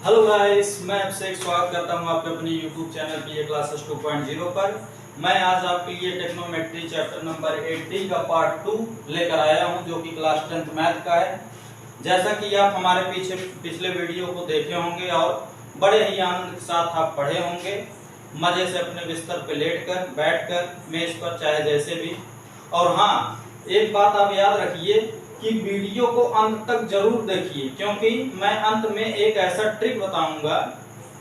Hello guys, मैं आपसे एक स्वागत करता हूं आपके अपने YouTube चैनल PA क्लासेस 2.0 पर। मैं आज आपके लिए टेक्नोमेट्री चैप्टर नंबर 80 का पार्ट 2 लेकर आया हूं, जो कि क्लास 10th मैथ का है। जैसा कि आप हमारे पिछले वीडियो को देखे होंगे और बड़े ही आनंद के साथ आप पढ़े होंगे, मजे से अपने बिस्तर पर लेटकर, बैठकर, मेज पर, चाहे जैसे भी। और हाँ, एक बात आप याद रखिए कि वीडियो को अंत तक जरूर देखिए, क्योंकि मैं अंत में एक ऐसा ट्रिक बताऊंगा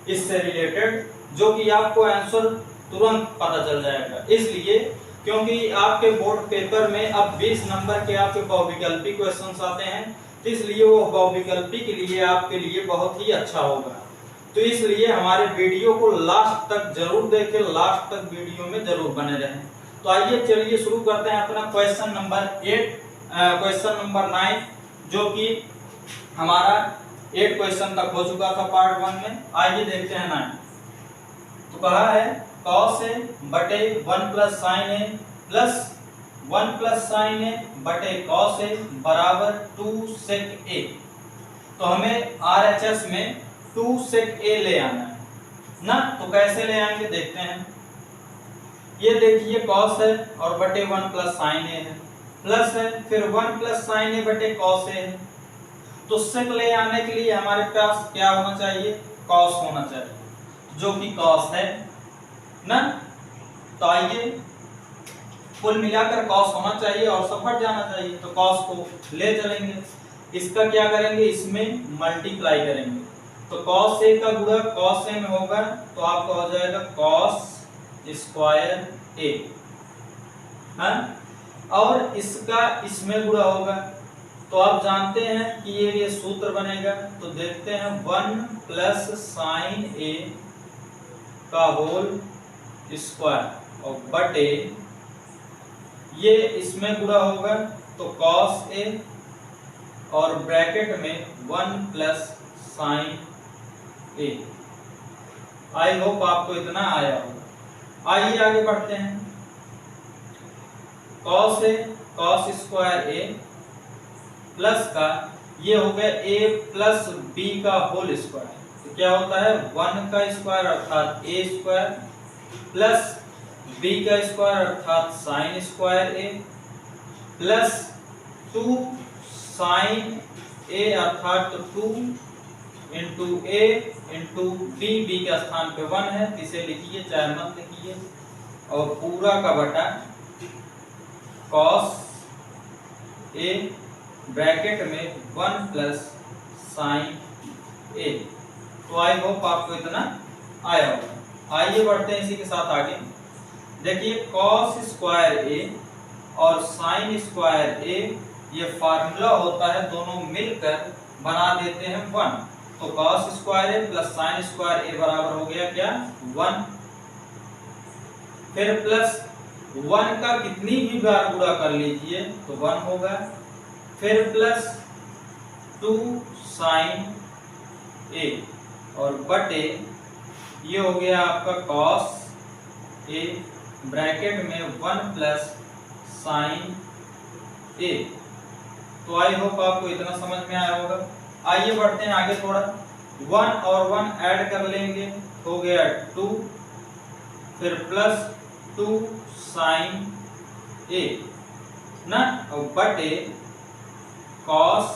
इससे रिलेटेड, जो कि आपको आंसर तुरंत पता चल जाएगा। इसलिए क्योंकि आपके बोर्ड पेपर में अब 20 नंबर के आपके बहुविकल्पी क्वेश्चंस आते हैं, तो इसलिए वो बहुविकल्पी के लिए आपके लिए बहुत ही अच्छा होगा। तो इसलिए हमारे वीडियो को लास्ट तक जरूर देखें, लास्ट तक वीडियो में जरूर बने रहें। तो आइए चलिए शुरू करते हैं अपना क्वेश्चन नंबर 9, जो कि हमारा 8 क्वेश्चन तक हो चुका था पार्ट 1 में। आइए देखते हैं 9। तो कहा है cos a बटे 1 प्लस साइन ए प्लस 1 प्लस साइन ए बटे cos a बराबर 2 sec a। तो हमें RHS में 2 sec a ले आना है ना। तो कैसे ले आएंगे देखते हैं। ये देखिए cos है और बटे 1 प्लस साइन ए है, प्लस है, फिर 1 प्लस साइन ए बटे cos ए है। तो sec ले आने के लिए हमारे पास क्या होना चाहिए? cos होना चाहिए, जो कि cos है ना। तो आइए, कुल मिलाकर cos होना चाहिए और सब हट जाना चाहिए। तो cos को ले चलेंगे, इसका क्या करेंगे, इसमें मल्टीप्लाई करेंगे। तो cos a का गुणा cos a में होगा, तो आपका हो जाएगा cos स्क्वायर a, हाँ? और इसका इसमें गुणा होगा। तो आप जानते हैं कि ये सूत्र बनेगा। तो देखते हैं 1 प्लस साइन ए का होल स्क्वायर और बटे ये इसमें गुणा होगा, तो cos ए और ब्रैकेट में 1 plus sine A. I hope आपको इतना आया होगा। आइए आगे बढ़ते हैं। cos A cos square A plus का ये हो गया a प्लस b का होल स्क्वायर। तो क्या होता है 1 का स्क्वायर अर्थात a स्क्वायर प्लस b का स्क्वायर अर्थात sine square a plus 2 sine a अर्थात 2 into a into b। b का स्थान पे 1 है, इसे लिखिए चाहे मत लिखिए, और पूरा का बटा cos a ब्रैकेट में 1 प्लस साइन ए। तो आई होप आपको इतना आया होगा। आइए बढ़ते हैं इसी के साथ आगे। देखिए cos स्क्वायर ए और साइन स्क्वायर ए, ये फार्मूला होता है, दोनों मिलकर बना देते हैं 1। तो cos square A plus sine square ए बराबर हो गया क्या 1। फिर प्लस 1 का कितनी भी बार गुणा कर लीजिए तो 1 होगा। फिर प्लस 2 साइन ए और बटे ये हो गया आपका cos ए ब्रैकेट में 1 प्लस साइन ए। तो आई होप आपको इतना समझ में आया होगा। आइए बढ़ते हैं आगे थोड़ा। 1 और 1 ऐड कर लेंगे, हो गया 2, फिर प्लस 2 साइन ए ना, और बटे cos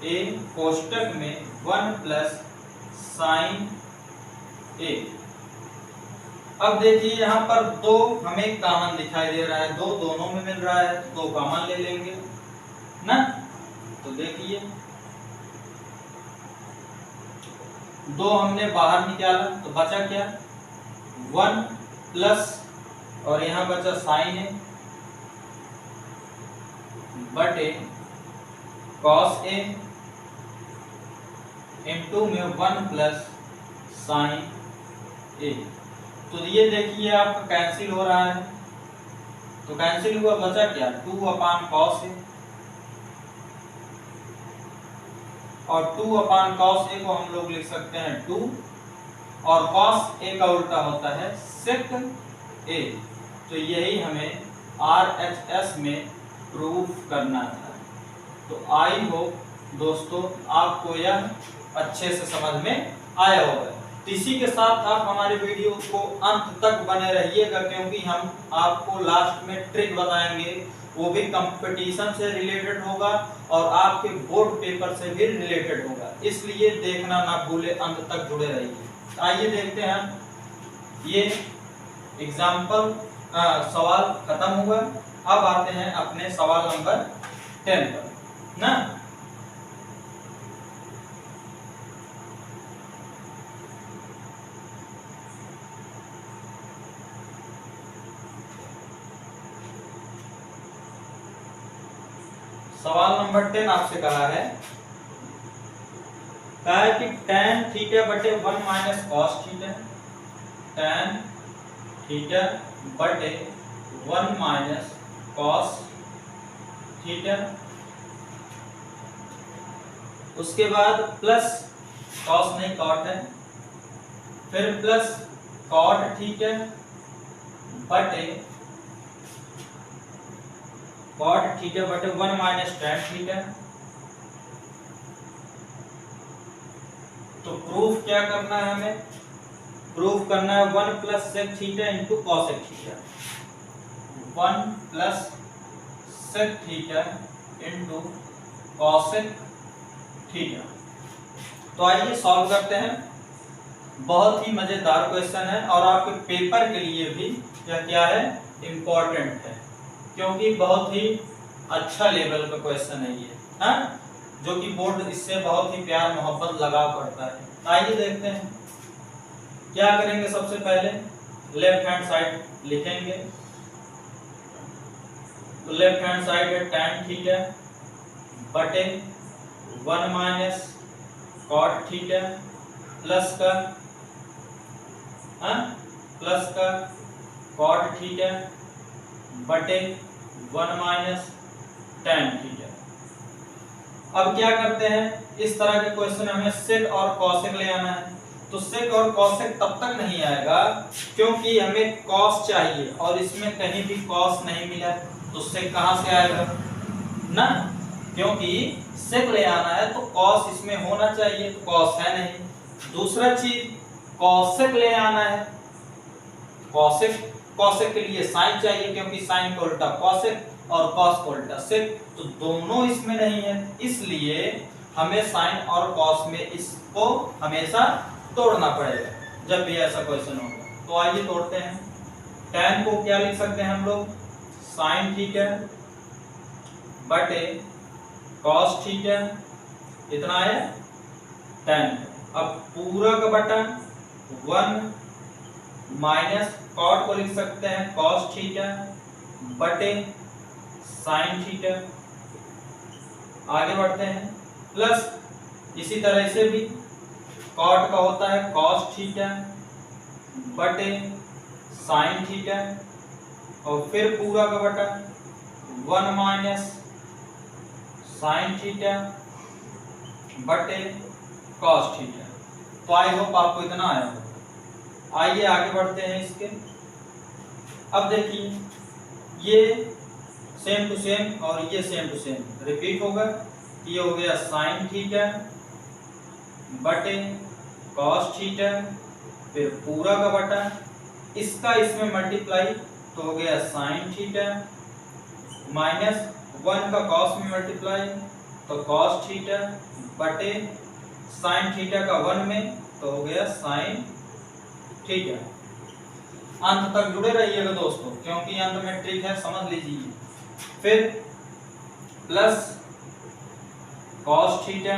a कोष्टक में 1 प्लस साइन a। अब देखिए यहाँ पर 2 हमें कॉमन दिखाई दे रहा है, 2 दोनों में मिल रहा है, 2 कॉमन ले लेंगे ना। तो देखिए 2 हमने बाहर निकाला तो बचा क्या 1 प्लस, और यहाँ बचा साइन है बटे cos a इंटू में 1 प्लस साइन a। तो ये देखिए आपका कैंसिल हो रहा है, तो कैंसिल हुआ, बचा क्या 2 अपान cos a, और 2 अपान cos a को हम लोग लिख सकते हैं 2, और cos a का उल्टा होता है sec a। तो यही हमें RHS में प्रूफ करना था। तो आई होप दोस्तों आपको यह अच्छे से समझ में आया होगा। तो इसी के साथ आप हमारे वीडियो को अंत तक बने रहिएगा, क्योंकि हम आपको लास्ट में ट्रिक बताएंगे, वो भी कंपटीशन से रिलेटेड होगा और आपके बोर्ड पेपर से भी रिलेटेड होगा, इसलिए देखना ना भूले, अंत तक जुड़े रहिए। आइए देखते हैं, ये एग्जाम्पल सवाल खत्म हुआ। अब आते हैं अपने सवाल नंबर 10 पर ना। सवाल नंबर 10 आपसे कहा है कि tan थीटा बटे 1 minus cos theta, tan theta बटे 1 माइनस कॉस थीटा, उसके बाद प्लस कॉस नहीं कॉट है, फिर प्लस कॉट थीटा बटे कॉट थीटा बटे 1 माइनस tan थीटा। तो प्रूफ क्या करना है हमें? प्रूफ करना है 1 plus sec theta into cosec theta, 1 plus sec theta into cosec theta. तो आइए सॉल्व करते हैं। बहुत ही मजेदार क्वेश्चन है और आपके पेपर के लिए भी यह क्या है, इम्पोर्टेंट है, क्योंकि बहुत ही अच्छा लेवल का क्वेश्चन है ये, हाँ, जो कि बोर्ड इससे बहुत ही प्यार मोहब्बत लगाव करता है। आइए देखते हैं क्या करेंगे। सबसे पहले लेफ्ट हैंड साइड लिखेंगे, तो लेफ्ट हैंड साइड है tan थीटा बटे 1 माइनस कॉट थीटा प्लस का कॉट थीटा बटे 1 माइनस tan थीटा। अब क्या करते हैं, इस तरह के क्वेश्चन हमें सेक और कॉसेक ले आना है। तो सेक और कॉसेक तब तक नहीं आएगा क्योंकि हमें कॉस चाहिए और इसमें कहीं भी कॉस नहीं मिला, तो सेक कहां से आएगा ना, क्योंकि सेक ले आना है तो कॉस इसमें होना चाहिए, तो कॉस है नहीं। दूसरा चीज कॉसेक ले आना है, कॉसेक के लिए साइन चाहिए, क्योंकि साइन का उल्टा कॉसेक और कॉस का उल्टा सेक, तो दोनों इसमें नहीं है, इसलिए हमें साइन और कॉस में इसको हमेशा तोड़ना पड़ेगा जब भी ऐसा क्वेश्चन होगा। तो आइए तोड़ते हैं। tan को क्या लिख सकते हैं हम लोग, साइन थीटा बटे कॉस थीटा, इतना है tan। अब पूरा का बटा 1 माइनस कॉट को लिख सकते हैं कॉस थीटा बटे साइन थीटा। आगे बढ़ते हैं, प्लस इसी तरह से भी कॉट का होता है कॉस थीटा बटे साइन थीटा, और फिर पूरा का बटा 1 माइनस साइन थीटा बटे कॉस थीटा। तो आई होप आपको इतना आया होगा। आइए आगे बढ़ते हैं इसके। अब देखिए ये सेम टू सेम और ये सेम टू सेम रिपीट होगा। ये हो गया साइन थीटा बटे कॉस थीटा, फिर पूरा का बटा इसका इसमें मल्टीप्लाई, तो हो गया साइन थीटा माइनस 1 का कॉस में मल्टीप्लाई, तो कॉस थीटा बटे साइन थीटा का 1 में, तो हो गया साइन थीटा। अंत तक जुड़े रहिएगा दोस्तों, क्योंकि अंत में ट्रिक है, समझ लीजिए। फिर प्लस कॉस थीटा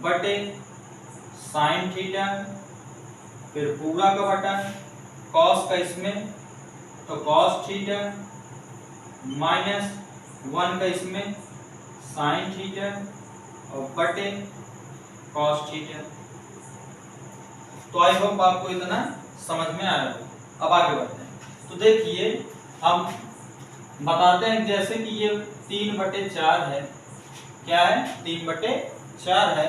बटे साइन थीटा, फिर पूरा का बटा कॉस का इसमें, तो कॉस थीटा माइनस 1 का इसमें साइन थीटा और बटे कॉस थीटा। तो आई होप आपको इतना समझ में आया हो। अब आगे बढ़ते हैं। तो देखिए हम बताते हैं, जैसे कि ये 3/4 है, क्या है 3/4 है,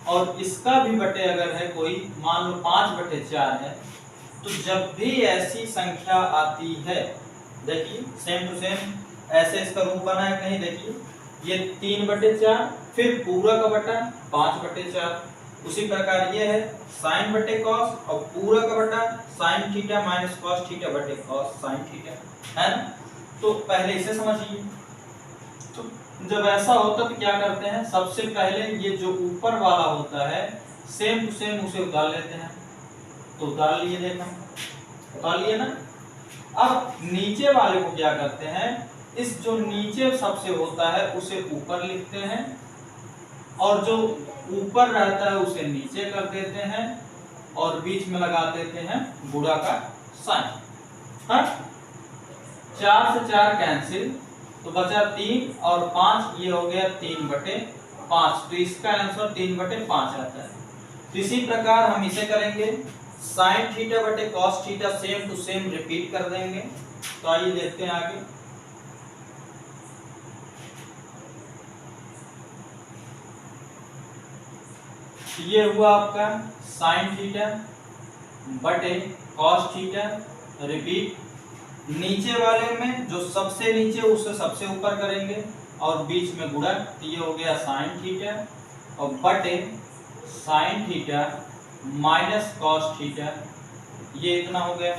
और इसका भी बटे अगर है कोई, मान लो 5/4 है, तो जब भी ऐसी संख्या आती है, देखिए सेम टू सेम ऐसे इसका रूप बना है कि नहीं, देखिए ये 3/4, फिर पूरा का बटा 5/4। उसी प्रकार ये है साइन बटे कॉस और पूरा का बटा sine theta minus cos theta बटे कॉस साइन थीटा, है ना। तो पहले इसे समझिए। तो जब ऐसा होता तो क्या करते हैं, सबसे पहले ये जो ऊपर वाला होता है सेम टू सेम उसे उतार लेते हैं। तो उतार लिए, देखा उतार लिए ना। अब नीचे वाले को क्या करते हैं, इस जो नीचे सबसे होता है उसे ऊपर लिखते हैं और जो ऊपर रहता है उसे नीचे कर देते हैं और बीच में लगा देते हैं गुणा का साइन। हाँ, 4 से 4 कैंसिल, तो बचा 3 और 5, ये हो गया 3/5। तो इसका आंसर 3/5 आता है। तो इसी प्रकार हम इसे करेंगे साइन थीटा बटे cos theta same to same repeat कर देंगे। तो आइए देखते हैं आगे। ये हुआ आपका साइन थीटा बटे कॉस थीटा रिपीट। नीचे वाले में जो सबसे नीचे उसे सबसे ऊपर करेंगे और बीच में गुणा, तो ये हो गया साइन थीटा और बटे sine theta minus cos theta, ये इतना हो गया।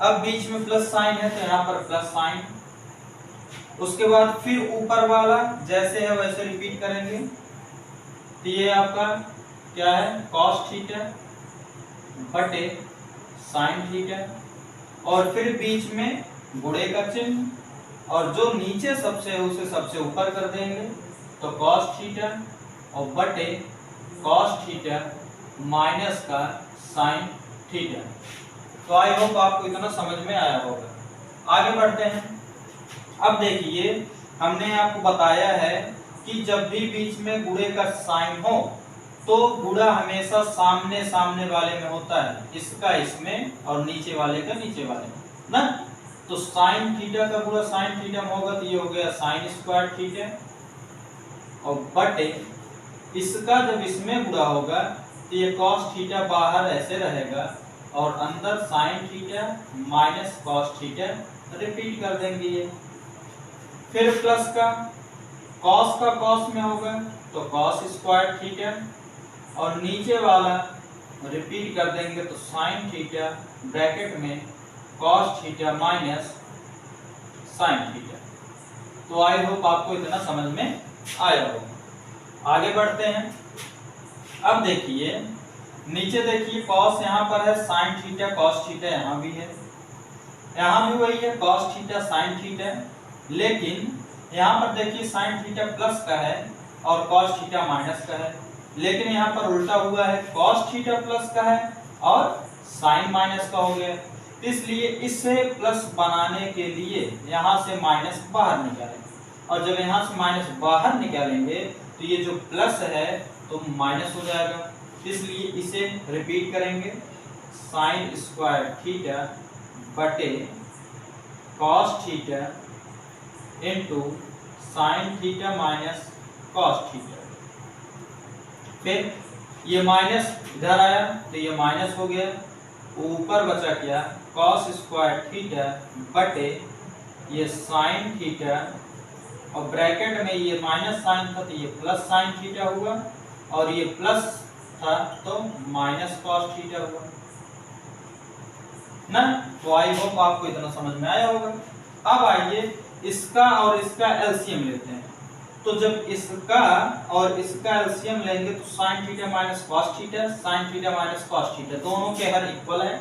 अब बीच में प्लस साइन है तो यहाँ पर प्लस साइन। उसके बाद फिर ऊपर वाला जैसे है वैसे रिपीट करेंगे। तो ये आपका क्या है, कॉस थीटा बटे साइन थीटा और फिर बीच में गुणे का चिन्ह और जो नीचे सबसे है उसे सबसे ऊपर कर देंगे। तो कॉस थीटा और बटे कॉस थीटा माइनस का साइन थीटा। तो आई होप आपको इतना समझ में आया होगा। आगे बढ़ते हैं। अब देखिए हमने आपको बताया है कि जब भी बीच में गुणे का साइन हो तो गुणा हमेशा सामने सामने वाले में होता है, इसका इसमें और नीचे वाले का नीचे वाले में ना। तो साइन थीटा का गुणा साइन थीटा में होगा तो ये हो गया साइन स्क्वायर थीटा और बटे इसका जब इसमें गुणा होगा तो ये कॉस थीटा बाहर ऐसे रहेगा और अंदर sine theta minus cos theta repeat कर देंगे ये। फिर प्लस का कॉस में होगा तो कॉस स्क्वायर थीटा और नीचे वाला रिपीट कर देंगे तो साइन थीटा ब्रैकेट में cos theta minus sine theta. तो आई होप आपको इतना समझ में आया होगा। आगे बढ़ते हैं। अब देखिए नीचे देखिए कॉस यहाँ पर है, साइन थीटा कॉस थीटा यहाँ भी है, यहाँ भी वही है कॉस थीटा साइन थीटा, लेकिन यहाँ पर देखिए साइन थीटा प्लस का है और कॉस थीटा माइनस का है, लेकिन यहाँ पर उल्टा हुआ है कॉस थीटा प्लस का है और साइन माइनस का हो गया। इसलिए इसे प्लस बनाने के लिए यहाँ से माइनस बाहर निकालें और जब यहाँ से माइनस बाहर निकालेंगे तो ये जो प्लस है तो माइनस हो जाएगा। इसलिए इसे रिपीट करेंगे साइन स्क्वायर थीटा बटे cos theta into sine theta minus cos theta. फिर ये माइनस इधर आया तो ये माइनस हो गया, ऊपर बचा क्या कॉस स्क्वायर थीटा बटे ये साइन थीटा और ब्रैकेट में ये माइनस साइन था तो ये प्लस साइन थीटा हुआ और ये प्लस था तो माइनस कॉस थीटा हुआ ना। तो आई होप आपको इतना समझ में आया होगा। अब आइए इसका और इसका एलसीएम लेते हैं। तो जब इसका और इसका एलसीएम लेंगे तो sine theta minus cos theta, sine theta minus cos theta दोनों के हर इक्वल है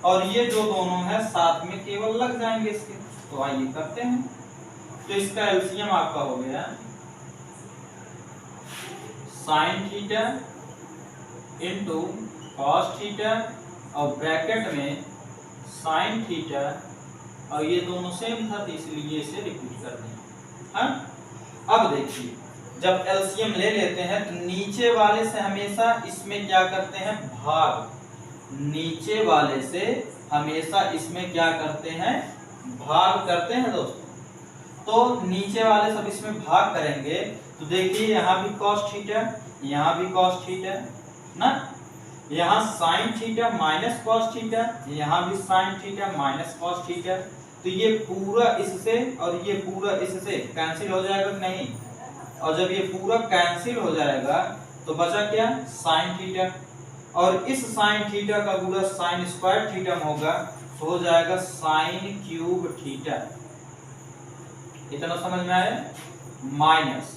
और ये जो दोनों है साथ में केवल लग जाएंगे इसके। तो आइए करते हैं। तो इसका एलसीएम आपका हो गया sign theta into cos theta और ब्रैकेट में साइन थीटा और ये दोनों सेम था तो इसलिए इसे रिपीट कर देंगे। हाँ, अब देखिए जब एलसीएम ले लेते हैं तो नीचे वाले से हमेशा इसमें क्या करते हैं भाग, नीचे वाले से हमेशा इसमें क्या करते हैं भाग करते हैं दोस्तों। तो नीचे वाले सब इसमें भाग करेंगे तो देखिए यहाँ भी कॉस थीटा, यहाँ भी कॉस थीटा ना, यहाँ sine theta minus cos theta, यहाँ भी sine theta minus cos theta. तो ये पूरा इससे और ये पूरा इससे कैंसिल हो जाएगा कि नहीं, और जब ये पूरा कैंसिल हो जाएगा तो बचा क्या, साइन थीटा, और इस साइन थीटा का पूरा साइन स्क्वायर थीटा में होगा तो हो जाएगा साइन क्यूब थीटा। इतना समझ में आया। माइनस,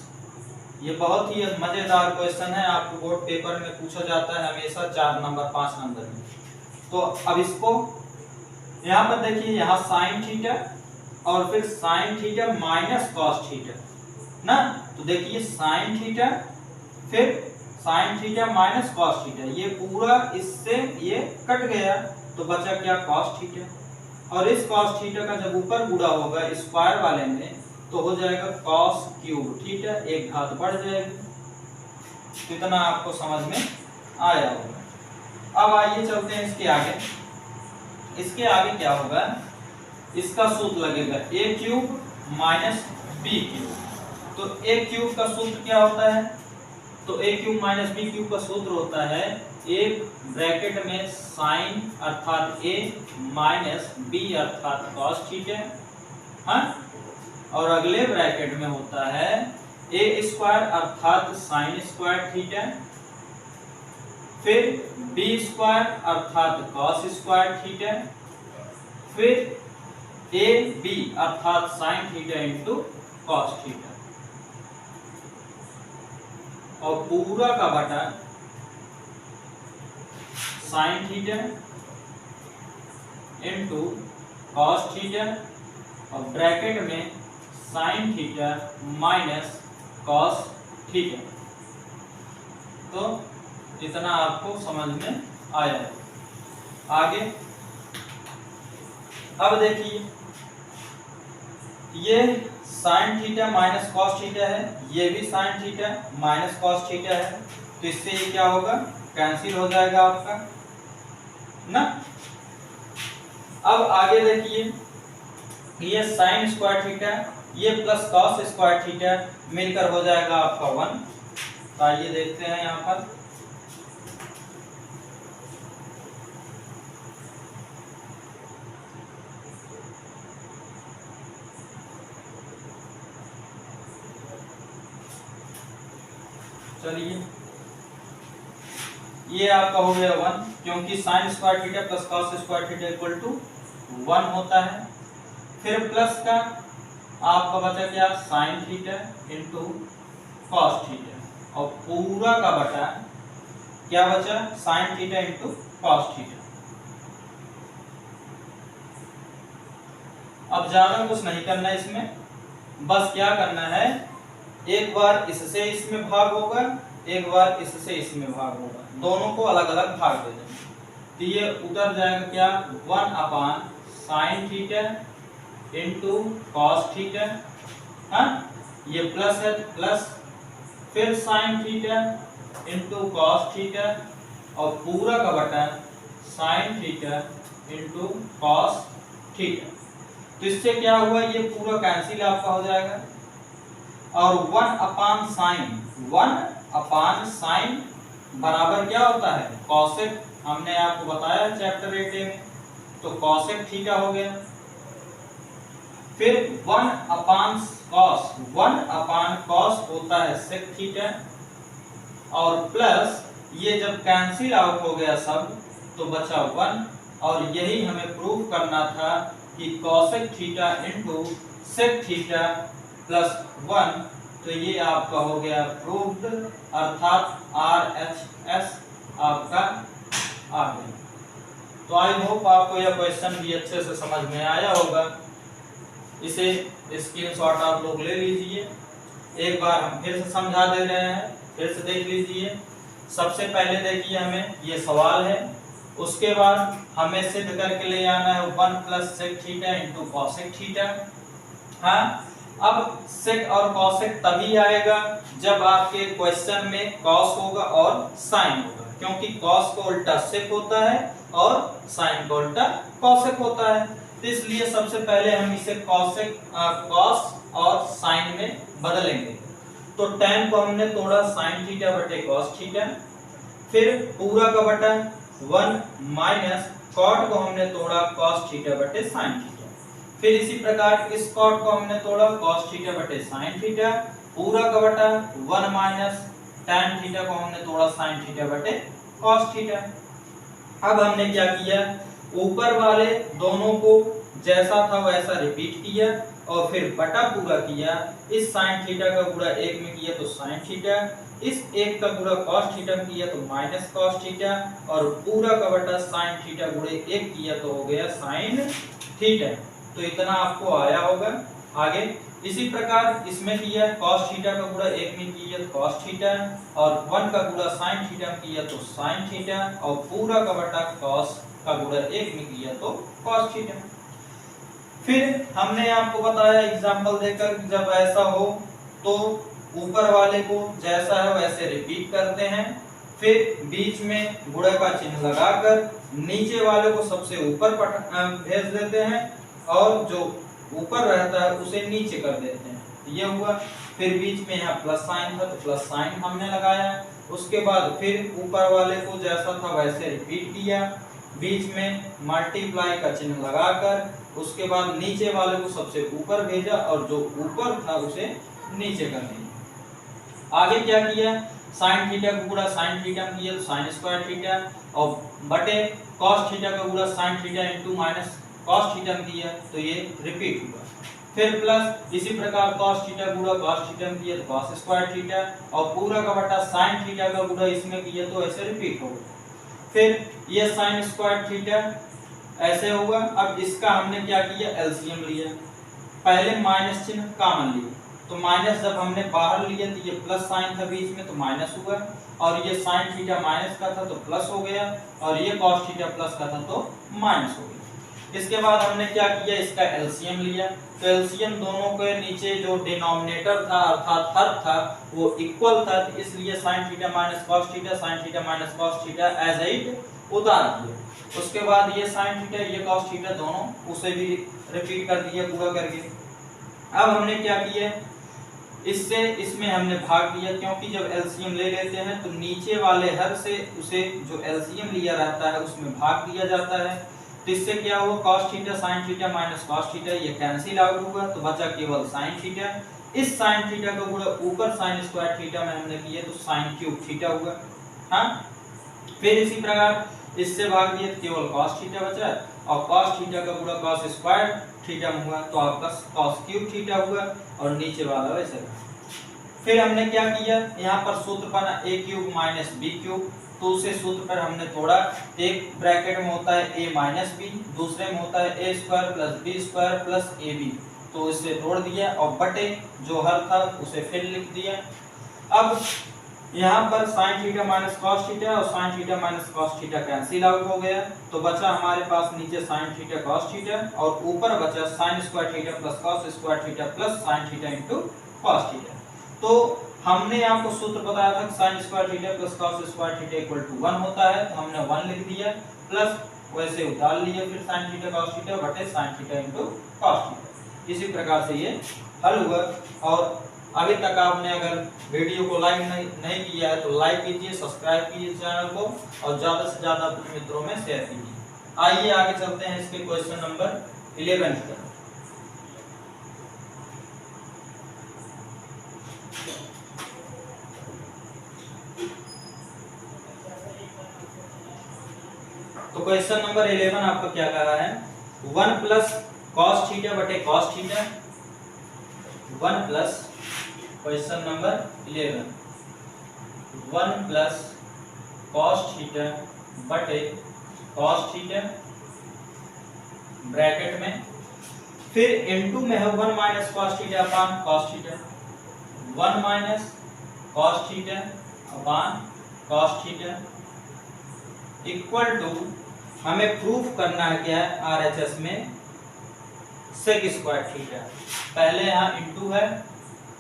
ये बहुत ही मजेदार क्वेश्चन है, आपको बोर्ड पेपर में पूछा जाता है हमेशा 4 नंबर 5 नंबर में। तो अब इसको यहाँ पर देखिए, यहाँ साइन थीटा और फिर sine theta minus cos theta ना, तो देखिए साइन थीटा फिर sine theta minus cos theta, ये पूरा इससे ये कट गया तो बचा क्या, कॉस थीटा, और इस कॉस थीटा का जब ऊपर गुणा होगा स्क्वायर वाले में तो हो जाएगा कॉस क्यूब थीटा, एक घात बढ़ जाएगी। तो इतना आपको समझ में आया होगा। अब आइए चलते हैं इसके आगे। इसके आगे क्या होगा, इसका सूत्र लगेगा ए क्यूब माइनस बी क्यूब। तो ए क्यूब का सूत्र क्या होता है, तो ए क्यूब माइनस बी क्यूब का सूत्र होता है एक ब्रैकेट में साइन अर्थात ए माइनस बी अर्थात कॉस थीटा, हाँ, और अगले ब्रैकेट में होता है ए स्क्वायर अर्थात साइन स्क्वायर थीटा, फिर बी स्क्वायर अर्थात कॉस स्क्वायर थीटा, फिर ए बी अर्थात sign theta into cos theta, और पूरा का बटा sign theta into cos theta, और ब्रैकेट में sine theta minus cos theta. तो इतना आपको समझ में आया है। आगे अब देखिए, ये sine theta minus cos theta है, ये भी sine theta minus cos theta है, तो इससे ये क्या होगा, कैंसिल हो जाएगा आपका ना। अब आगे देखिए, ये साइन स्क्वायर थीटा ये प्लस कॉस स्क्वायर थीटा मिलकर हो जाएगा आपका 1। तो आइए देखते हैं यहाँ पर, चलिए ये आपका हो गया 1, क्योंकि sine square theta plus cos square theta equal to 1 होता है। फिर प्लस का आपका बचा क्या, sine theta into cos theta, और पूरा का बटा क्या बचा, sine theta into cos theta. अब ज्यादा कुछ नहीं करना है इसमें, बस क्या करना है, एक बार इससे इसमें भाग होगा, एक बार इससे इसमें भाग होगा, दोनों को अलग अलग भाग दे देंगे। तो ये उतर जाएगा क्या, 1 अपान sign theta into cos theta, हाँ, ये प्लस है प्लस, फिर sign theta into cos theta, और पूरा का बटा sign theta into cos theta. तो इससे क्या हुआ, ये पूरा कैंसिल आपका हो जाएगा, और 1 अपान साइन बराबर क्या होता है, कॉसेक, हमने आपको बताया चैप्टर 8 में, तो कॉसेक थीटा हो गया। फिर 1 अपान कॉस होता है सेक थीटा, और प्लस ये जब कैंसिल आउट हो गया सब तो बचा 1, और यही हमें प्रूव करना था कि cosec theta into sec theta plus 1, तो ये आपका हो गया प्रूव्ड, अर्थात RHS आपका आ गया। तो आई होप आपको यह क्वेश्चन भी अच्छे से समझ में आया होगा। इसे स्क्रीनशॉट आप लोग ले लीजिए, एक बार हम फिर से समझा दे रहे हैं, फिर से देख लीजिए। सबसे पहले देखिए हमें ये सवाल है, उसके बाद हमें सिद्ध करके ले आना है 1 plus sec theta into cosec theta. हाँ, अब सेक और कॉसेक तभी आएगा जब आपके क्वेश्चन में कॉस होगा और साइन होगा, क्योंकि कॉस को उल्टा सेक होता है और साइन को उल्टा कॉसेक होता है। तो इसलिए सबसे पहले हम इसे कॉस और साइन में बदलेंगे। तो tan को हमने तोड़ा साइन थीटा बटे कॉस थीटा, फिर पूरा का बटा 1 माइनस कॉट को हमने तोड़ा कॉस थीटा बटे साइन थीटा, फिर इसी प्रकार इस कॉट को हमने तोड़ा कॉस थीटा बटे साइन थीटा, पूरा का बटा 1 माइनस tan थीटा को हमने तोड़ा sin थीटा बटे cos थीटा। अब हमने क्या किया, ऊपर वाले दोनों को जैसा था वैसा रिपीट किया और फिर बटा पूरा किया। इस sin थीटा का गुणा 1 में किया तो sin थीटा, इस 1 का गुणा cos थीटा में किया तो माइनस cos थीटा और पूरा का बटा sin थीटा गुणे 1 किया तो हो गया sin थीटा। तो इतना आपको आया होगा। आगे इसी प्रकार इसमें किया cos थीटा का गुणा 1 में किया तो cos थीटा और 1 का गुणा sin थीटा में किया तो sin थीटा और पूरा का बटा cos का गुणा 1 में किया तो cos थीटा। फिर हमने आपको बताया एग्जांपल देकर जब ऐसा हो तो ऊपर वाले को जैसा है वैसे रिपीट करते हैं, फिर बीच में गुणा का चिन्ह लगाकर नीचे वाले को सबसे ऊपर भेज देते हैं और जो ऊपर रहता है उसे नीचे कर देते हैं। ये हुआ। फिर बीच में यहाँ प्लस साइन था तो प्लस साइन हमने लगाया। उसके बाद फिर ऊपर वाले को जैसा था वैसे रिपीट किया, बीच में मल्टीप्लाई का चिन्ह लगाकर उसके बाद नीचे वाले को सबसे ऊपर भेजा और जो ऊपर था उसे नीचे कर दिया। आगे क्या किया, साइन थीटा का गुणा साइन थीटा में किया तो साइन स्क्वायर थीटा और बटे कॉस थीटा का गुणा sine theta into minus cos theta में किया तो ये रिपीट हुआ। फिर प्लस इसी प्रकार कॉस थीटा गुणा कॉस थीटा में किया तो कॉस स्क्वायर थीटा और पूरा का बटा साइन थीटा का गुणा इसमें किया तो ऐसे रिपीट होगा। फिर ये साइन स्क्वायर थीटा ऐसे होगा। अब इसका हमने क्या किया, एलसीएम लिया। पहले माइनस चिन्ह कॉमन लिया तो माइनस जब हमने बाहर लिया तो ये प्लस साइन था बीच में तो माइनस हुआ और ये साइन थीटा माइनस का था तो प्लस हो गया और ये कॉस थीटा प्लस का था तो माइनस हो गया। इसके बाद हमने क्या किया, इसका एलसीएम लिया तो एलसीएम दोनों के नीचे जो डिनोमिनेटर था अर्थात हर था वो इक्वल था तो इसलिए sin theta minus cos theta sin theta minus cos theta as it उतार दिया। उसके बाद ये sin थीटा ये cos थीटा दोनों उसे भी रिपीट कर दिया पूरा करके। अब हमने क्या किया, इससे इसमें हमने भाग दिया क्योंकि जब एलसीएम ले लेते हैं तो नीचे वाले हर से उसे जो एलसीएम लिया रहता है उसमें भाग दिया जाता है। तो इससे क्या हुआ, cos theta sin theta minus cos theta ये कैंसिल आउट हुआ तो बचा केवल sin थीटा। इस sin थीटा का गुणा ऊपर sin स्क्वायर थीटा में हमने किया तो sin क्यूब थीटा हुआ। हाँ, फिर इसी प्रकार इससे भाग दिया तो केवल cos थीटा बचा और cos थीटा का गुणा cos स्क्वायर थीटा में हुआ तो आपका cos क्यूब थीटा हुआ और नीचे वाला वैसे। फिर हमने क्या किया, यहाँ पर सूत्र बना a cube minus b cube तो उसे सूत्र पर हमने तोड़ा। एक ब्रैकेट में होता है a माइनस बी, दूसरे में होता है a square plus b square plus ab तो इसे तोड़ दिया और बटे जो हर था उसे फिर लिख दिया। अब यहाँ पर sin theta minus cos theta और sin theta minus cos theta cancel out हो गया तो बचा हमारे पास नीचे sin थीटा cos थीटा और ऊपर बचा sin square theta plus cos square theta plus sin theta into cos theta. तो हमने आपको सूत्र बताया था कि sin square theta plus cos square theta equal to 1 होता है तो हमने 1 लिख दिया प्लस वैसे उतार लिया फिर sin थीटा cos थीटा बटे sin theta into cos theta. इसी प्रकार से ये हल हुआ। और अभी तक आपने अगर वीडियो को लाइक नहीं किया है तो लाइक कीजिए, सब्सक्राइब कीजिए चैनल को और ज़्यादा से ज़्यादा अपने मित्रों में शेयर कीजिए। आइए आगे चलते हैं इसके क्वेश्चन नंबर 11 की तरफ। तो क्वेश्चन नंबर 11 आपका क्या कह रहा है, 1 प्लस cos थीटा बटे cos theta 1 plus question number 11 1 plus cos theta बटे cos थीटा ब्रैकेट में फिर इनटू में है 1 minus cos theta upon cos theta 1 minus cos theta upon cos theta equal to हमें प्रूफ करना है क्या है आरएचएस में सेक स्क्वायर थीटा। पहले यहाँ इनटू है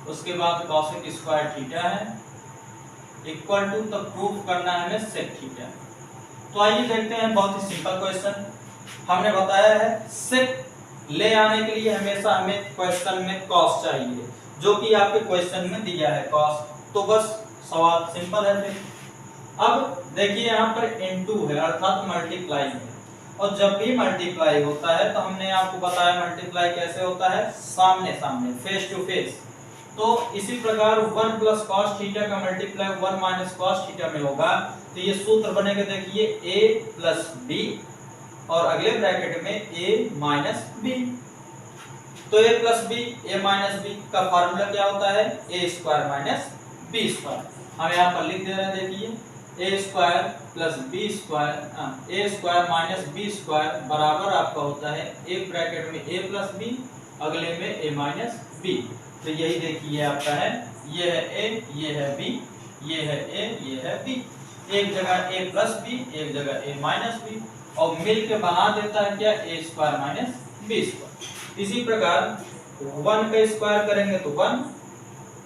उसके बाद कॉसेक स्क्वायर थीटा है इक्वल टू तब प्रूफ करना है हमें सेक थीटा। तो आइए देखते हैं, बहुत ही सिंपल क्वेश्चन। हमने बताया है सेक ले आने के लिए हमेशा हमें क्वेश्चन में कॉस चाहिए जो कि आपके क्वेश्चन में दिया है कॉस, तो बस सवाल सिंपल है। फिर अब देखिए यहाँ पर इनटू है अर्थात मल्टीप्लाई है और जब भी मल्टीप्लाई होता है तो हमने आपको बताया मल्टीप्लाई कैसे होता है, सामने सामने फेस टू फेस। तो इसी प्रकार 1 प्लस कॉस थीटा का मल्टीप्लाई 1 माइनस कॉस थीटा में होगा, तो ये सूत्र बनेगा देखिए a प्लस बी और अगले ब्रैकेट में a माइनस बी। तो a plus B a minus B का फार्मूला क्या होता है, a square minus B square. हम यहाँ पर लिख दे रहे हैं देखिए a square plus B square, a square minus B square बराबर आपका होता है एक ब्रैकेट में a प्लस बी अगले में a माइनस बी। तो यही देखिए आपका है, ये है a, ये है b, ये है a, ये है b। एक जगह a प्लस बी, एक जगह a माइनस बी, और मिल के बना देता है क्या, a square minus B square. इसी प्रकार 1 का स्क्वायर करेंगे तो 1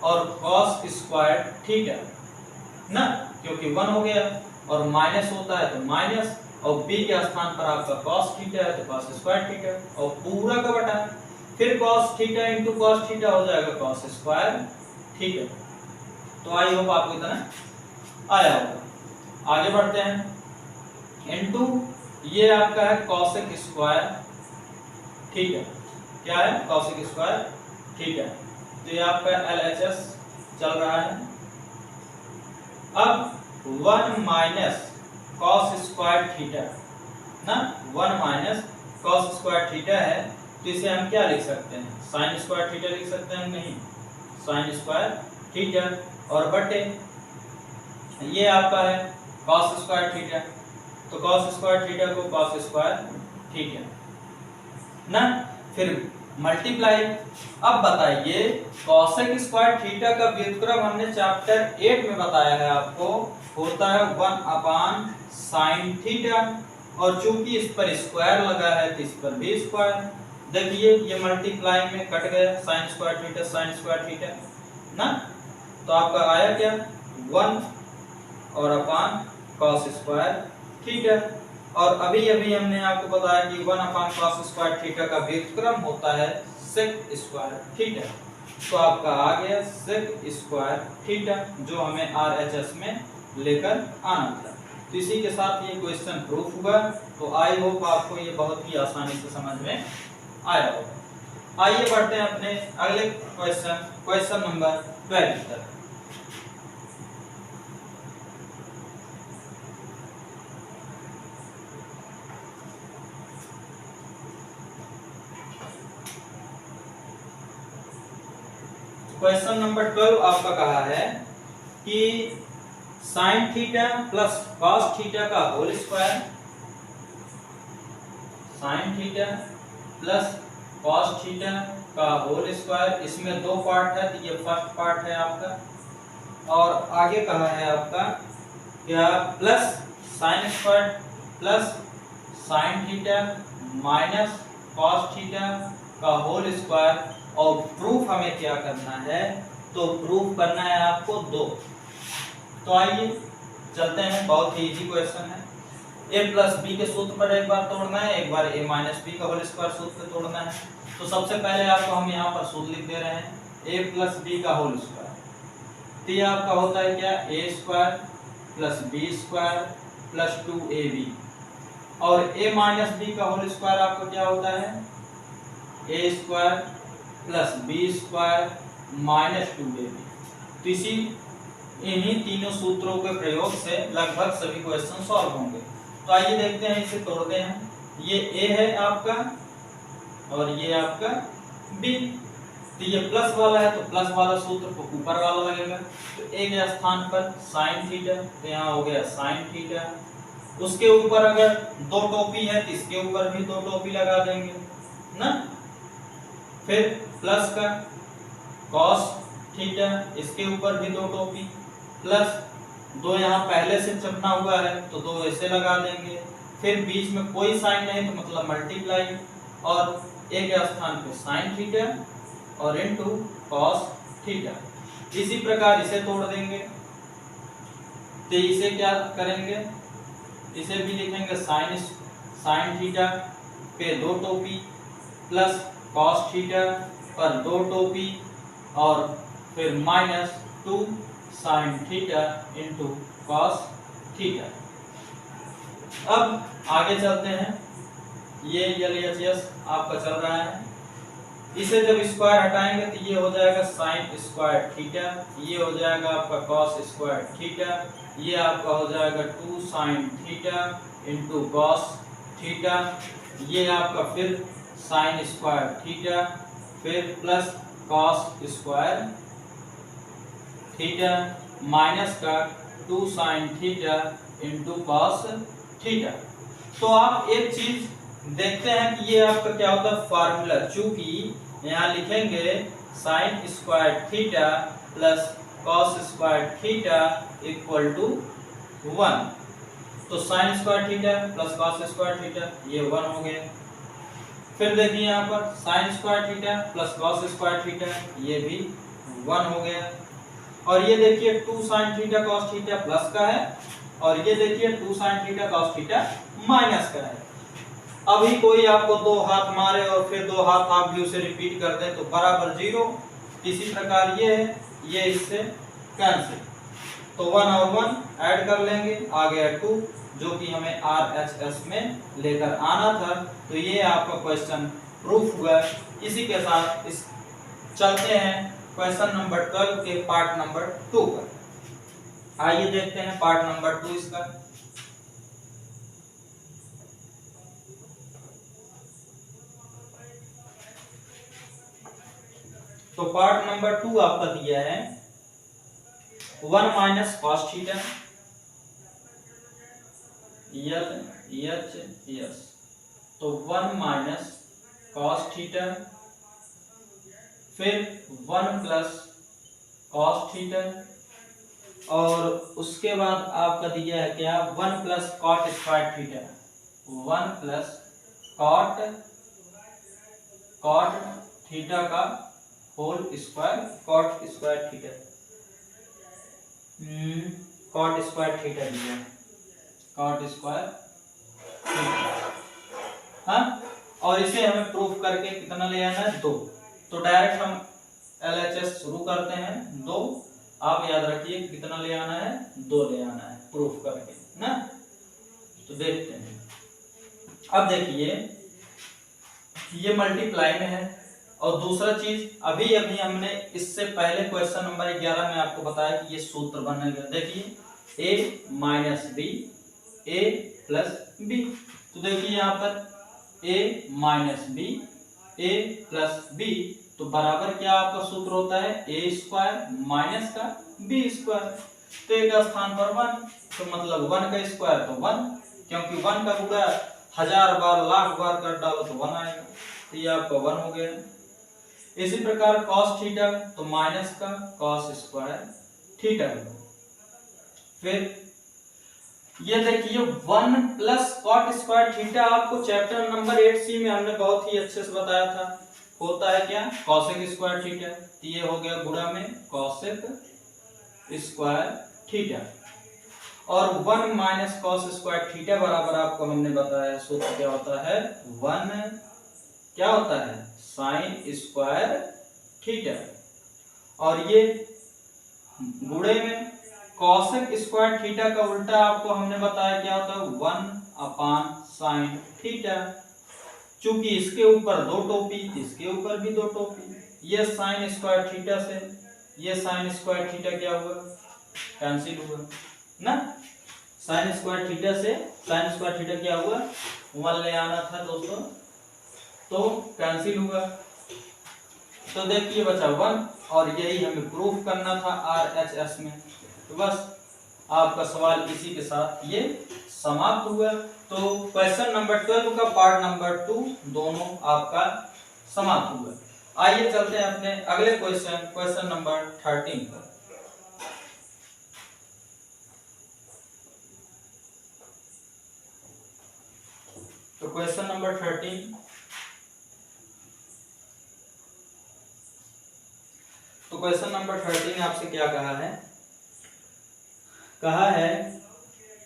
और cos स्क्वायर थीटा ना, क्योंकि 1 हो गया और माइनस होता है तो माइनस, और b के स्थान पर आपका cos थीटा है तो cos स्क्वायर थीटा, और पूरा का बटा फिर cos theta into cos theta हो जाएगा cos स्क्वायर थीटा। तो आई होप आपको इतना आया होगा। आगे बढ़ते हैं, इंटू ये आपका है cosec स्क्वायर थीटा, क्या है cosec स्क्वायर थीटा। तो ये आपका LHS चल रहा है। अब 1 माइनस cos स्क्वायर थीटा ना, 1 माइनस cos स्क्वायर थीटा है, तो इसे हम क्या लिख सकते हैं, sin स्क्वायर थीटा लिख सकते हैं, नहीं sin स्क्वायर थीटा, और बटे ये आपका है cos स्क्वायर थीटा, तो cos स्क्वायर थीटा को cos स्क्वायर थीटा ना, फिर मल्टीप्लाई। अब बताइए cosec स्क्वायर थीटा का व्युत्क्रम हमने चैप्टर 8 में बताया है आपको, होता है 1 अपान साइन थीटा, और चूंकि इस पर स्क्वायर लगा है तो इस पर भी स्क्वायर। देखिए ये मल्टीप्लाई में कट गया, sign square theta sine square theta ना, तो आपका आया क्या 1 और अपान cos स्क्वायर थीटा। और अभी अभी हमने आपको बताया कि 1 अपान cos स्क्वायर थीटा का व्युत्क्रम होता है sec स्क्वायर थीटा, तो आपका आ गया sec स्क्वायर थीटा, जो हमें RHS में लेकर आना था। तो इसी के साथ ये क्वेश्चन प्रूफ हुआ। तो आई होप आपको ये बहुत ही आसानी से समझ में आया होगा। आइए बढ़ते हैं अपने अगले क्वेश्चन नंबर 12 की तरफ। क्वेश्चन नंबर 12 आपका कहा है कि sine theta plus cos theta का whole square, sine theta plus cos theta का होल स्क्वायर, इसमें दो पार्ट है, तो ये फर्स्ट पार्ट है आपका। और आगे कहा है आपका क्या, plus sine square plus sine theta minus cos theta का होल स्क्वायर, और प्रूफ हमें क्या करना है, तो प्रूफ करना है आपको 2। तो आइए चलते हैं, बहुत ही इजी क्वेश्चन है। a प्लस बी के सूत्र पर एक बार तोड़ना है, एक बार a माइनस बी का होल स्क्वायर सूत्र पर तोड़ना है। तो सबसे पहले आपको हम यहाँ पर सूत्र लिख दे रहे हैं, a प्लस बी का होल स्क्वायर, तो ये आपका होता है क्या, a square plus B square plus 2ab, और a माइनस बी का होल स्क्वायर आपको क्या होता है, a square plus B square minus 2ab। तो इन्हीं तीनों सूत्रों के प्रयोग से लगभग सभी क्वेश्चन सॉल्व होंगे। तो आइए देखते हैं, इसे तोड़ते हैं। ये a है आपका और ये आपका b, तो ये प्लस वाला है तो प्लस वाला सूत्र को ऊपर वाला लगेगा, तो a के स्थान पर साइन थीटा, तो यहाँ हो गया साइन थीटा। उसके ऊपर अगर 2 टोपी है तो इसके ऊपर भी 2 टोपी लगा देंगे ना, फिर प्लस का cos थीटा, इसके ऊपर भी 2 टोपी, प्लस 2 यहाँ पहले से चिपना हुआ है तो 2 ऐसे लगा देंगे, फिर बीच में कोई साइन नहीं तो मतलब मल्टीप्लाई, और a के स्थान पे साइन थीटा और इनटू cos थीटा। इसी प्रकार इसे तोड़ देंगे, तो इसे क्या करेंगे, इसे भी लिखेंगे साइन थीटा पे 2 टोपी प्लस cos थीटा पर 2 टोपी, और फिर minus 2 sine theta into cos theta. अब आगे चलते हैं, ये LHS आपका चल रहा है। इसे जब स्क्वायर हटाएंगे तो ये हो जाएगा साइन स्क्वायर थीटा, ये हो जाएगा आपका कॉस स्क्वायर थीटा, ये आपका हो जाएगा 2 sine theta into cos theta, ये आपका फिर साइन स्क्वायर थीटा, फिर plus cos square theta minus का 2 sine theta into cos theta. तो आप एक चीज देखते हैं कि ये आपका क्या होता है फार्मूला, चूंकि यहाँ लिखेंगे sine square theta plus cos square theta equal to 1, तो sine square theta plus cos square theta ये 1 हो गया। फिर देखिए यहाँ पर sine square theta plus cos square theta ये भी 1 हो गया। और ये देखिए 2 sine theta cos theta plus का है, और ये देखिए 2 sine theta cos theta minus का है। अभी कोई आपको 2 हाथ मारे और फिर 2 हाथ आप भी उसे रिपीट कर दें तो बराबर 0। इसी प्रकार ये है, ये इससे कैंसिल, तो 1 और 1 ऐड कर लेंगे, आ गया 2 जो कि हमें RHS में लेकर आना था। तो ये आपका क्वेश्चन प्रूफ हुआ। इसी के साथ इस चलते हैं क्वेश्चन नंबर 12 के पार्ट नंबर 2 पर। आइए देखते हैं पार्ट नंबर 2 इसका। तो पार्ट नंबर 2 आपका दिया है 1 माइनस कॉस थीटा यस, तो 1 माइनस कॉस थीटा, फिर 1 प्लस कॉस थीटा, और उसके बाद आपका दिया है क्या 1 plus cot square theta, 1 plus cot theta का whole square, cot square theta, cot square theta दिया, कॉट स्क्वायर थीटा। हाँ, और इसे हमें प्रूफ करके कितना ले आना है 2। तो डायरेक्ट हम LHS शुरू करते हैं 2। आप याद रखिए कितना ले आना है 2 ले आना है प्रूफ करके ना। तो देखते हैं, अब देखिए ये मल्टीप्लाई में है। और दूसरा चीज अभी हमने इससे पहले क्वेश्चन नंबर 11 में आपको बताया कि ये सूत्र बनेगा। देखिए a minus B a plus B, तो देखिए यहाँ पर a minus B a plus B, तो बराबर क्या आपका सूत्र होता है a स्क्वायर माइनस का b स्क्वायर। तो एक स्थान पर 1, तो मतलब 1 का स्क्वायर तो 1, क्योंकि 1 का गुणा 1000 बार लाख बार कर डालो तो 1 आएगा, तो ये आपका 1 हो गया। इसी प्रकार cos थीटा तो माइनस का cos स्क्वायर थीटा। फिर ये देखिए 1 प्लस कॉट स्क्वायर थीटा आपको चैप्टर नंबर 8C में हमने बहुत ही अच्छे से बताया था, होता है क्या cosec स्क्वायर थीटा, तो ये हो गया गुणा में cosec स्क्वायर थीटा। और 1 माइनस cos स्क्वायर थीटा बराबर आपको हमने बताया सूत्र क्या होता है 1 क्या होता है साइन स्क्वायर थीटा, और ये गुणे में कॉसेक स्क्वायर थीटा का उल्टा आपको हमने बताया क्या होता है 1 अपान साइन थीटा। चूंकि इसके ऊपर 2 टोपी, इसके ऊपर भी 2 टोपी, ये साइन स्क्वायर थीटा से ये साइन स्क्वायर थीटा क्या हुआ कैंसिल हुआ ना। साइन स्क्वायर थीटा से साइन स्क्वायर थीटा क्या हुआ 1 ले आना था दोस्तों, तो कैंसिल हुआ। तो देखिए बचा 1, और यही हमें प्रूफ करना था RHS में। तो बस आपका सवाल इसी के साथ ये समाप्त हुआ। तो क्वेश्चन नंबर 12 का पार्ट नंबर 2 दोनों आपका समाप्त हुआ। आइए चलते हैं अपने अगले क्वेश्चन नंबर 13 पर। तो क्वेश्चन नंबर 13, तो क्वेश्चन नंबर 13 आपसे क्या कहा है, कहा है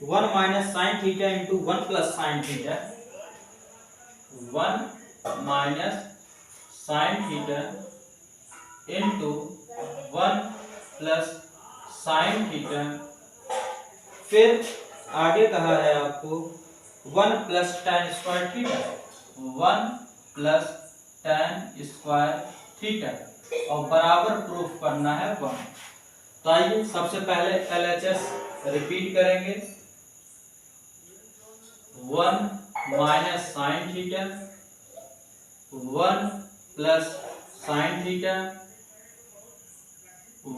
1 minus sine theta into 1 plus sine theta, 1 minus sine theta into 1 plus sine theta. फिर आगे कहा है आपको 1 plus tan square theta, 1 plus tan square theta और बराबर प्रूफ करना है 1। तो आइए सबसे पहले LHS रिपीट करेंगे। 1 minus sine theta, 1 plus sine theta,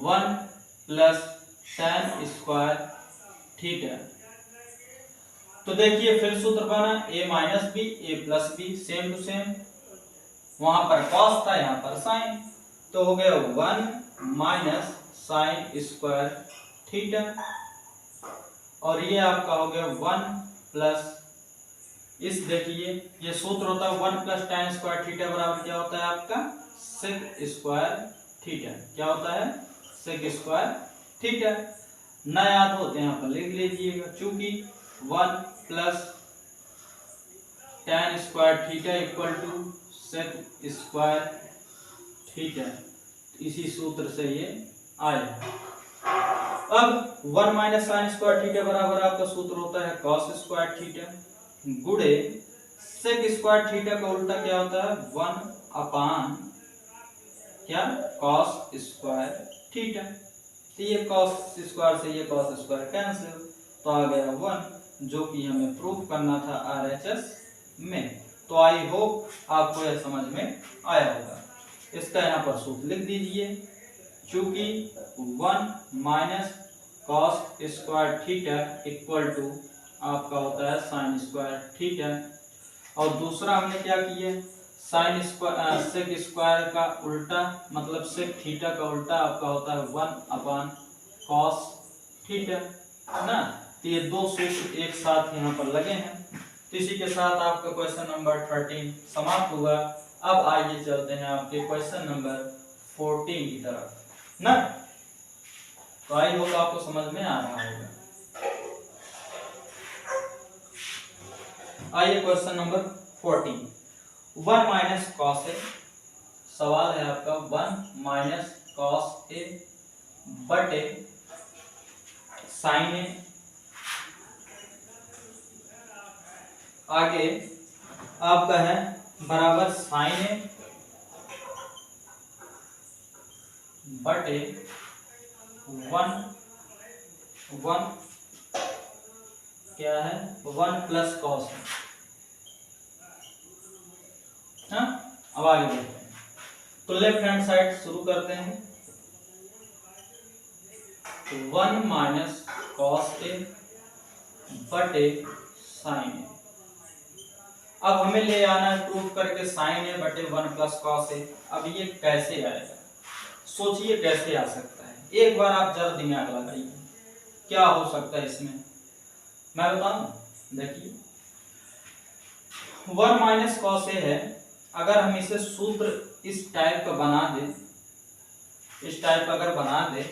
1 plus tan square theta. तो देखिए फिर सूत्र बना a minus B A plus B, same to same. वहां पर कॉस था, यहाँ पर साइन, तो हो गया 1 माइनस साइन स्क्वायर थीटा और ये आपका हो गया 1 प्लस, इस देखिए ये सूत्र होता है 1 प्लस tan स्क्वायर थीटा बराबर क्या होता है आपका सेक स्क्वायर थीटा। क्या होता है सेक स्क्वायर थीटा। ना याद होते हैं यहाँ पर लिख लीजिएगा, चूंकि 1 plus tan square theta equal to sec square theta, इसी सूत्र से ये आया। अब 1 माइनस साइन स्क्वायर थीटा बराबर आपका सूत्र होता है कॉस स्क्वायर थीटा गुणे सेक स्क्वायर थीटा का उल्टा क्या होता है 1 अपान क्या कॉस स्क्वायर थीटा। तो ये कॉस स्क्वायर से ये कॉस स्क्वायर कैंसिल, तो आ गया 1 जो कि हमें प्रूफ करना था RHS में। तो आई होप आपको यह समझ में आया होगा। इसका यहाँ पर सूत्र लिख दीजिए, चूंकि 1 minus cos square theta equal to आपका होता है साइन स्क्वायर थीटा और दूसरा हमने क्या किया साइन स्क्वायर सेक स्क्वायर का उल्टा मतलब सेक थीटा का उल्टा आपका होता है 1 अपान कॉस थीटा ना। तो ये दो सूत्र एक साथ यहाँ पर लगे हैं। तो इसी के साथ आपका क्वेश्चन नंबर 13 समाप्त हुआ। अब आइए चलते हैं आपके क्वेश्चन नंबर 14 की तरफ ना। तो आई होप आपको समझ में आ रहा होगा। आइए question number 14, 1 minus cos A. सवाल है आपका 1 माइनस कॉस ए बटे साइन ए। आगे आपका है बराबर साइन ए बटे 1 क्या है 1 प्लस कॉस है। हाँ, अब आगे बढ़ते हैं। तो लेफ्ट हैंड साइड शुरू करते हैं। 1 माइनस कॉस ए बटे साइन ए। अब हमें ले आना है प्रूफ करके साइन ए बटे 1 प्लस कॉस ए। अब ये कैसे आएगा, सोचिए कैसे आ सकता है। एक बार आप जरा दिमाग लगाइए क्या हो सकता है इसमें, मैं बताऊं। देखिए 1 माइनस कॉस ए है, अगर हम इसे सूत्र इस टाइप का बना दें, इस टाइप का अगर बना दें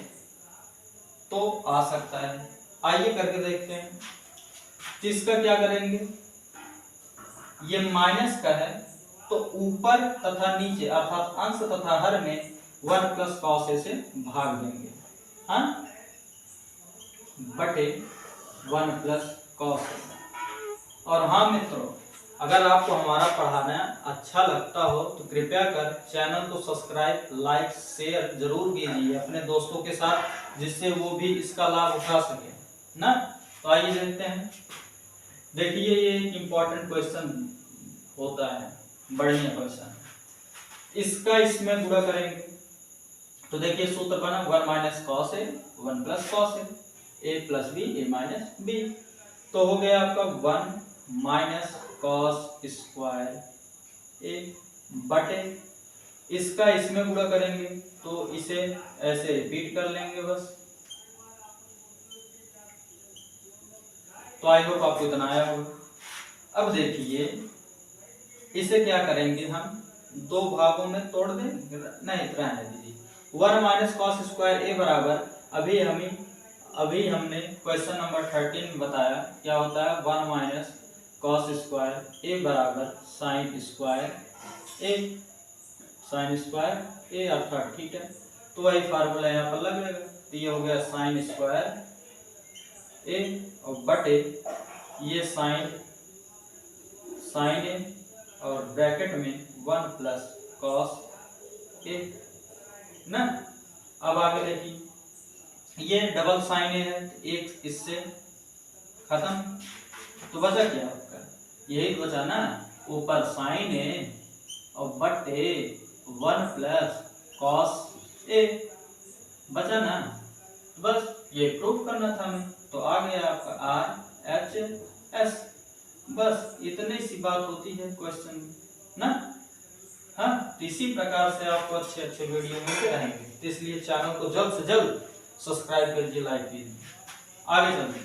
तो आ सकता है। आइए करके देखते हैं। तो इसका क्या करेंगे, ये माइनस का है तो ऊपर तथा नीचे अर्थात अंश तथा हर में 1 प्लस कॉस ए से भाग देंगे, हाँ बटे 1 प्लस कॉस ए। और हाँ मित्रों, अगर आपको हमारा पढ़ाना अच्छा लगता हो तो कृपया कर चैनल को सब्सक्राइब लाइक शेयर जरूर कीजिए अपने दोस्तों के साथ, जिससे वो भी इसका लाभ उठा सके ना। तो आइए देखते हैं। देखिए ये एक इम्पोर्टेंट क्वेश्चन होता है, बढ़िया क्वेश्चन। इसका इसमें गुणा करेंगे तो देखिए सूत्र बना 1 minus cos A 1 plus cos A plus B A minus B. तो हो गया आपका 1 माइनस कॉस स्क्वायर ए बटे इसका इसमें गुणा करेंगे तो इसे ऐसे रिपीट कर लेंगे बस। तो आई होप आपको इतना आया होगा। अब देखिए इसे क्या करेंगे, हम दो भागों में तोड़ देंगे, नहीं रहने दीजिए। 1 माइनस कॉस स्क्वायर ए बराबर अभी हमने क्वेश्चन नंबर 13 में बताया क्या होता है 1 माइनस कॉस स्क्वायर ए बराबर साइन स्क्वायर ए अर्थात थीटा। तो वही फार्मूला यहाँ पर लगेगा। तो ये हो गया साइन स्क्वायर ए और बटे ये साइन ए और ब्रैकेट में 1 प्लस कॉस ए ना। अब आगे देखिए, ये डबल साइन ए है, एक इससे खत्म, तो बचा क्या आपका, यही तो बचा ना, ऊपर साइन ए और बटे 1 प्लस कॉस ए, बचा ना। बस ये प्रूफ करना था हमें, तो आ गया आपका आर एच एस। बस इतनी सी बात होती है क्वेश्चन में ना। हाँ, तो इसी प्रकार से आपको अच्छे अच्छे वीडियो मिलते रहेंगे, तो इसलिए चैनल को जल्द से जल्द सब्सक्राइब कीजिए, लाइक कीजिए। आगे चलते